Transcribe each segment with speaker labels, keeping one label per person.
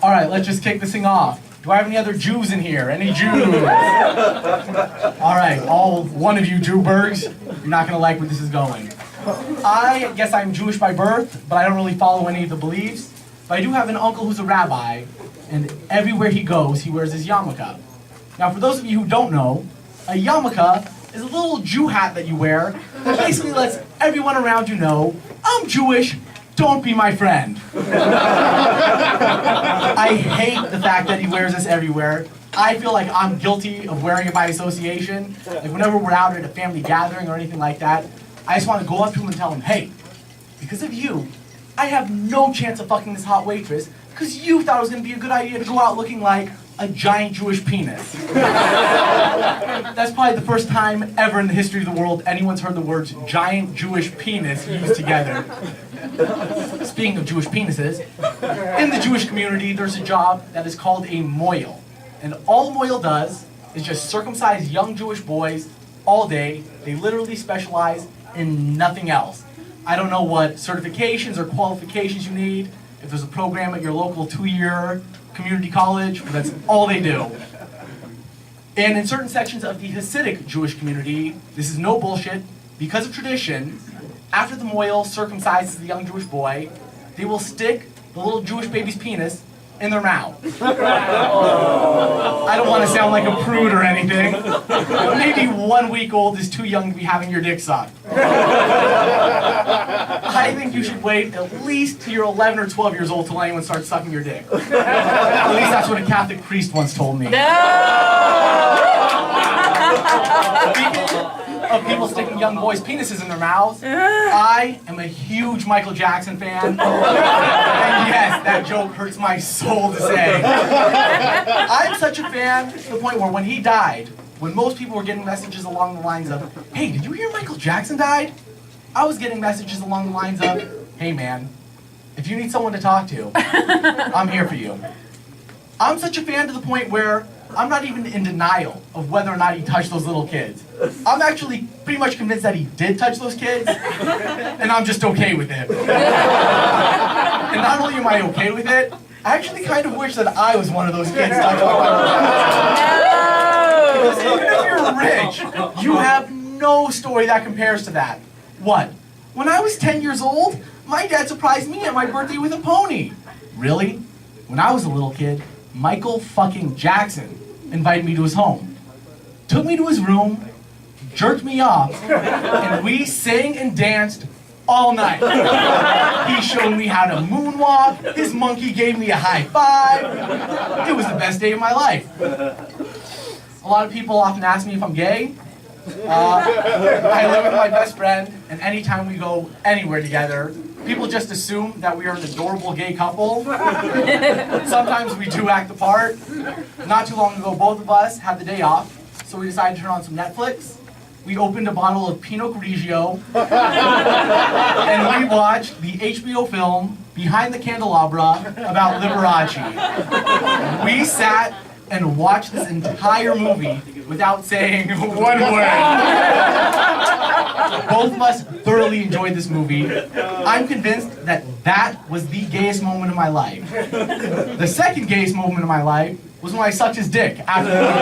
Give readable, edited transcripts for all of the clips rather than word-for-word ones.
Speaker 1: All right, let's just kick this thing off. Do I have any other Jews in here? Any Jews? All right, all one of you Jewbergs, you're not gonna like where this is going. I guess I'm Jewish by birth, but I don't really follow any of the beliefs. But I do have an uncle who's a rabbi, and everywhere he goes, he wears his yarmulke. Now, for those of you who don't know, a yarmulke is a little Jew hat that you wear that basically lets everyone around you know, I'm Jewish, don't be my friend. I hate the fact that he wears this everywhere. I feel like I'm guilty of wearing it by association. Like whenever we're out at a family gathering or anything like that, I just want to go up to him and tell him, hey, because of you, I have no chance of fucking this hot waitress because you thought it was going to be a good idea to go out looking like a giant Jewish penis. That's probably the first time ever in the history of the world anyone's heard the words giant Jewish penis used together. Speaking of Jewish penises, in the Jewish community there's a job that is called a moil. And all a moil does is just circumcise young Jewish boys all day. They literally specialize in nothing else. I don't know what certifications or qualifications you need, if there's a program at your local 2-year community college, but that's all they do. And in certain sections of the Hasidic Jewish community, this is no bullshit, because of tradition, after the moil circumcises the young Jewish boy, they will stick the little Jewish baby's penis in their mouth. I don't want to sound like a prude or anything, but maybe 1 week old is too young to be having your dick sucked. I think you should wait at least till you're 11 or 12 years old till anyone starts sucking your dick. At least that's what a Catholic priest once told me. Speaking of people sticking young boys' penises in their mouths, I am a huge Michael Jackson fan. And yes, that joke hurts my soul to say. I'm such a fan to the point where when he died, when most people were getting messages along the lines of, hey, did you hear Michael Jackson died? I was getting messages along the lines of, hey man, if you need someone to talk to, I'm here for you. I'm such a fan to the point where I'm not even in denial of whether or not he touched those little kids. I'm actually pretty much convinced that he did touch those kids, and I'm just okay with it. And not only am I okay with it, I actually kind of wish that I was one of those kids touched by Michael Jackson. Because even if you're rich, you have no story that compares to that. What? When I was 10 years old, my dad surprised me at my birthday with a pony. Really? When I was a little kid, Michael fucking Jackson invited me to his home, took me to his room, jerked me off, and we sang and danced all night. He showed me how to moonwalk, his monkey gave me a high five. It was the best day of my life. A lot of people often ask me if I'm gay. I live with my best friend, and anytime we go anywhere together, people just assume that we are an adorable gay couple. Sometimes we do act the part. Not too long ago, both of us had the day off, so we decided to turn on some Netflix. We opened a bottle of Pinot Grigio, and we watched the HBO film Behind the Candelabra about Liberace. We sat and watched this entire movie without saying one word. Both of us thoroughly enjoyed this movie. I'm convinced that that was the gayest moment of my life. The second gayest moment of my life was when I sucked his dick after the movie.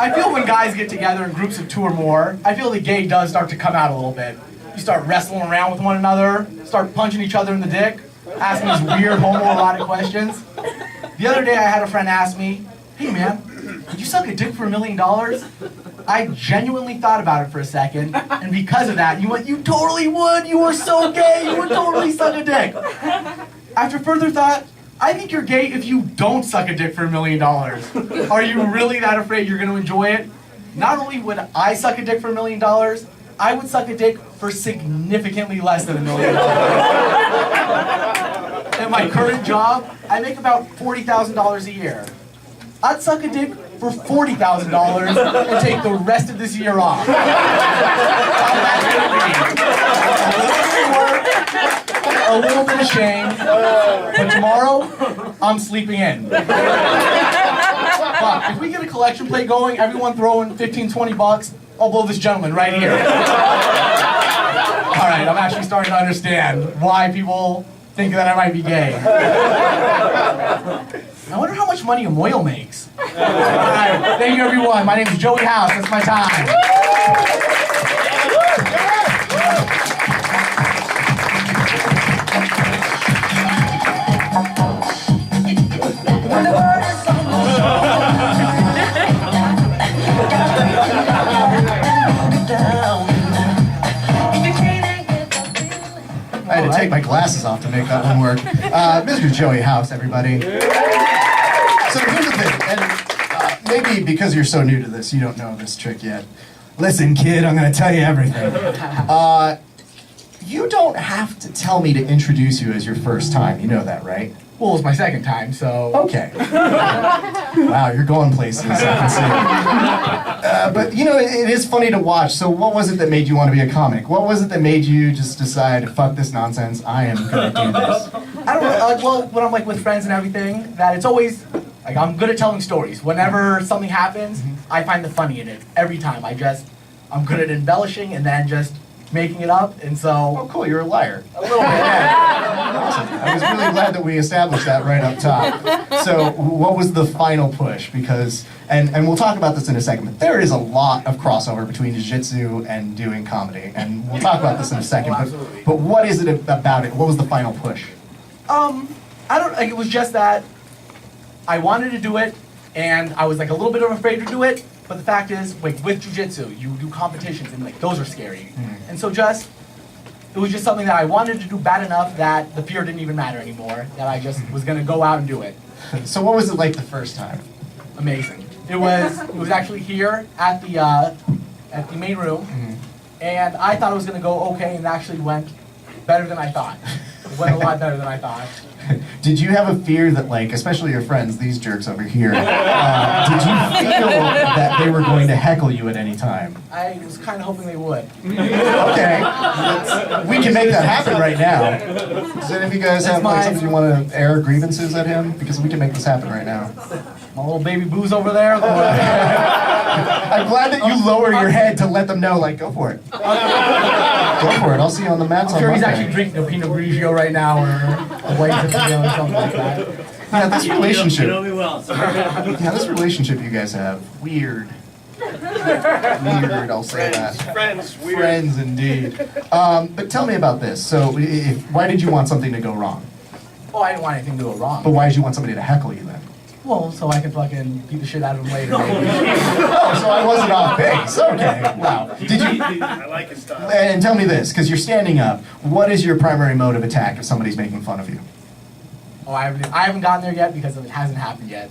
Speaker 1: I feel when guys get together in groups of 2 or more, I feel the gay does start to come out a little bit. You start wrestling around with one another, start punching each other in the dick, asking these weird homoerotic questions. The other day I had a friend ask me, hey man, would you suck a dick for $1 million? I genuinely thought about it for a second, and because of that, you went, you totally would, you are so gay, you would totally suck a dick. After further thought, I think you're gay if you don't suck a dick for $1 million. Are you really that afraid you're going to enjoy it? Not only would I suck a dick for $1 million, I would suck a dick for significantly less than $1 million. At my current job, I make about $40,000 a year. I'd suck a dick for $40,000 and take the rest of this year off. How that's gonna be. A little bit of shame, but tomorrow, I'm sleeping in. But if we get a collection plate going, everyone throw in $15, $20, I'll blow this gentleman right here. right, I'm actually starting to understand why people think that I might be gay. I wonder how much money a moil makes. All right, thank you everyone. My name is Joey Hauss. That's my time.
Speaker 2: I had to take my glasses off to make that one work. Mr. Joey Hauss, everybody. So here's the thing, and maybe because you're so new to this, you don't know this trick yet. Listen, kid, I'm going to tell you everything. You don't have to tell me to introduce you as your first time. You know that, right?
Speaker 1: Well, it's my second time, so...
Speaker 2: Okay. Wow, you're going places, I can see. But, you know, it is funny to watch. So what was it that made you want to be a comic? What was it that made you just decide, fuck this nonsense, I am going to do this?
Speaker 1: I don't know, well, when I'm like with friends and everything, that it's always, like I'm good at telling stories. Whenever something happens, I find the funny in it. Every time, I'm good at embellishing and then just making it up, and so...
Speaker 2: Oh, cool, you're a liar.
Speaker 1: A little bit, yeah.
Speaker 2: Awesome. I was really glad that we established that right up top. So, what was the final push? Because, and we'll talk about this in a second, but there is a lot of crossover between jiu-jitsu and doing comedy, and we'll talk about this in a second. But what is it about it? What was the final push?
Speaker 1: I don't, like, it was just that I wanted to do it, and I was like a little bit afraid to do it, but the fact is, like with jiu-jitsu, you do competitions, and like those are scary. And so it was just something that I wanted to do bad enough that the fear didn't even matter anymore, that I just was gonna go out and do it.
Speaker 2: So what was it like the first time?
Speaker 1: Amazing. It was actually here at the main room, and I thought it was gonna go okay, and it actually went better than I thought. It went a lot better than I thought.
Speaker 2: Did you have a fear that, like, especially your friends, these jerks over here, did you feel that they were going to heckle you at any time?
Speaker 1: I was kind of hoping they would.
Speaker 2: Okay, we can make that happen right now. Does any of you guys have like something you want to air grievances at him? Because we can make this happen right now.
Speaker 1: My little baby boo's over there.
Speaker 2: I'm glad that you lower your head to let them know, like, go for it. Go for it, I'll see you on the mats on
Speaker 1: I'm sure he's
Speaker 2: Monday.
Speaker 1: actually drinking a Pinot Grigio right now, or a white Zinfandel or something like that.
Speaker 2: Yeah, this relationship.
Speaker 3: You know me well, sir.
Speaker 2: Yeah, this relationship you guys have, weird. Weird, I'll say that.
Speaker 3: Friends, weird.
Speaker 2: Friends, indeed. But tell me about this. So, why did you want something to go wrong?
Speaker 1: Oh, I didn't want anything to go wrong.
Speaker 2: But why did you want somebody to heckle you then?
Speaker 1: Well, so I could fucking beat the shit out of him later. Maybe.
Speaker 2: Oh, so I wasn't off base. Okay, wow. Did you?
Speaker 3: I like his style.
Speaker 2: And tell me this, because you're standing up. What is your primary mode of attack if somebody's making fun of you?
Speaker 1: Oh, I haven't gotten there yet because it hasn't happened yet.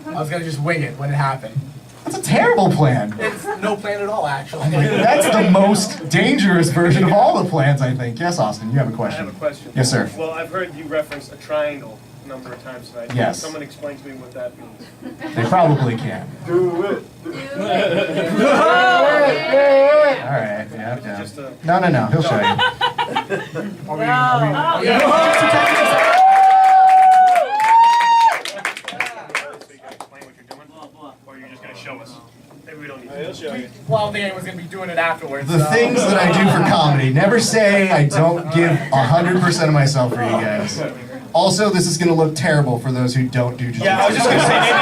Speaker 1: I was gonna just wing it when it happened.
Speaker 2: That's a terrible plan.
Speaker 1: It's no plan at all, actually.
Speaker 2: That's the most dangerous version of all the plans, I think. Yes, Austin, you have a question.
Speaker 3: I have a question.
Speaker 2: Yes, sir.
Speaker 3: Well, I've heard you reference a triangle a number of times tonight.
Speaker 2: Yes.
Speaker 3: Can someone explain to me what that means?
Speaker 2: They probably can.
Speaker 3: Do it.
Speaker 2: All right, yeah.
Speaker 3: Just a...
Speaker 2: No, he'll show you.
Speaker 3: Explain what you're doing? Or you're just going to show us? Maybe we don't need to. He'll show you.
Speaker 1: Well, I don't think anyone's gonna be doing it afterwards.
Speaker 2: The
Speaker 1: so.
Speaker 2: things that I do for comedy, never say I don't give 100% of myself for you guys. Also, this is going to look terrible for those who don't do jiu-jitsu.
Speaker 3: Yeah, I was just going to say, maybe I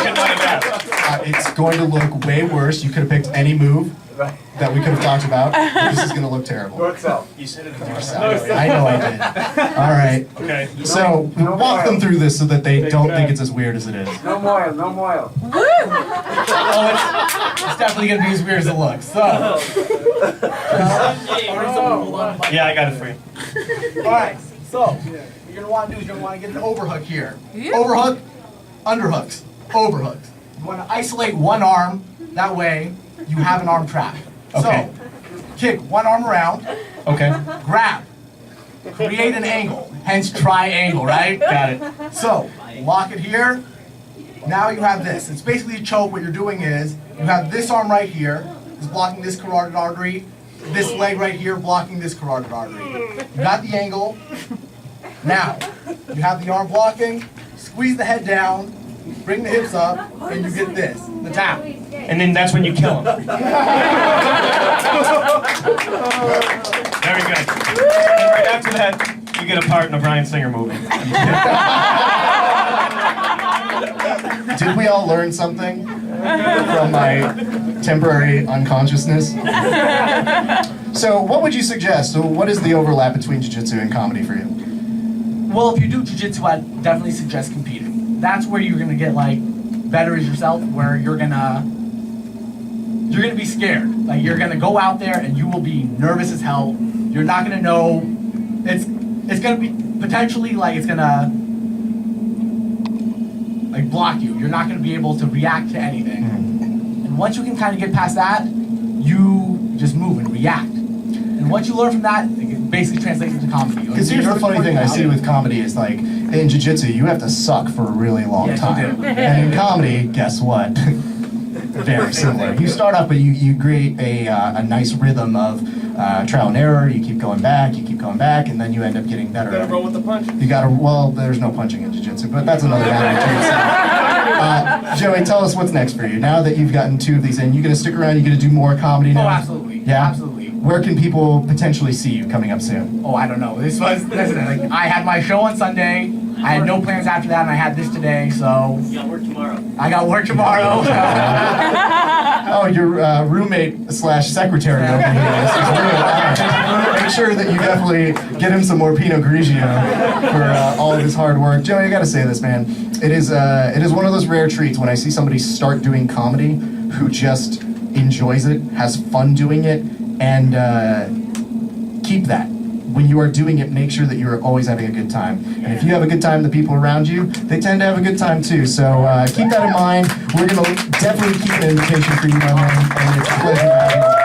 Speaker 3: shouldn't have asked.
Speaker 2: It's going to look way worse. You could have picked any move that we could have talked about. This is going to look terrible.
Speaker 3: You said it to
Speaker 2: I know I did. All right.
Speaker 3: Okay.
Speaker 2: So, walk them through this so that they don't think it's as weird as it is.
Speaker 4: No more.
Speaker 1: Oh, it's definitely gonna be as weird as it looks. So.
Speaker 3: Yeah, I got it for you.
Speaker 1: All right. So, what you're gonna want to do is you're gonna want to get an overhook here. Overhook, underhooks, overhooks. You want to isolate one arm. That way, you have an arm trap.
Speaker 2: Okay.
Speaker 1: So, kick one arm around.
Speaker 2: Okay.
Speaker 1: Grab. Create an angle. Hence triangle, right?
Speaker 2: Got it.
Speaker 1: So, lock it here. Now you have this. It's basically a choke. What you're doing is you have this arm right here is blocking this carotid artery. This leg right here blocking this carotid artery. You got the angle. Now, you have the arm blocking. Squeeze the head down. Bring the hips up, and you get this, the tap.
Speaker 3: And then that's when you kill him. Very good. And right after that, you get a part in a Bryan Singer movie.
Speaker 2: Did we all learn something from my temporary unconsciousness? So what would you suggest? So what is the overlap between jiu-jitsu and comedy for you?
Speaker 1: Well, if you do jiu-jitsu, I'd definitely suggest competing. That's where you're gonna get like better as yourself, where you're gonna be scared. Like you're gonna go out there and you will be nervous as hell. You're not gonna know. It's gonna be potentially like it's gonna like block you. You're not gonna be able to react to anything. And once you can kind of get past that, you just move and react. And what you learn from that, it basically translates into comedy.
Speaker 2: Because here's the funny thing I see with comedy is like, in jiu-jitsu, you have to suck for a really long time.
Speaker 1: You do.
Speaker 2: And in comedy, guess what? Very similar. You start off, but you create a nice rhythm of trial and error. You keep going back, and then you end up getting better.
Speaker 3: You gotta roll with the punch.
Speaker 2: You gotta, well, there's no punching in jiu-jitsu, but that's another matter. Joey, tell us what's next for you. Now that you've gotten 2 of these in, you gonna stick around, you gonna do more comedy now?
Speaker 1: Oh, absolutely.
Speaker 2: Yeah?
Speaker 1: Absolutely.
Speaker 2: Where can people potentially see you coming up soon?
Speaker 1: Oh, I don't know. Listen, like, I had my show on Sunday. I had no plans after that, and I had this today, so...
Speaker 4: You got work tomorrow.
Speaker 1: I got work tomorrow.
Speaker 2: Oh, your roommate / secretary over here. This is real. Make sure that you definitely get him some more Pinot Grigio for all of his hard work. Joey, I gotta say this, man. It is one of those rare treats when I see somebody start doing comedy who just enjoys it, has fun doing it, and keep that. When you are doing it, make sure that you are always having a good time. And if you have a good time, the people around you, they tend to have a good time too. So keep that in mind. We're going to definitely keep an invitation for you, my man. And it's a pleasure to have you.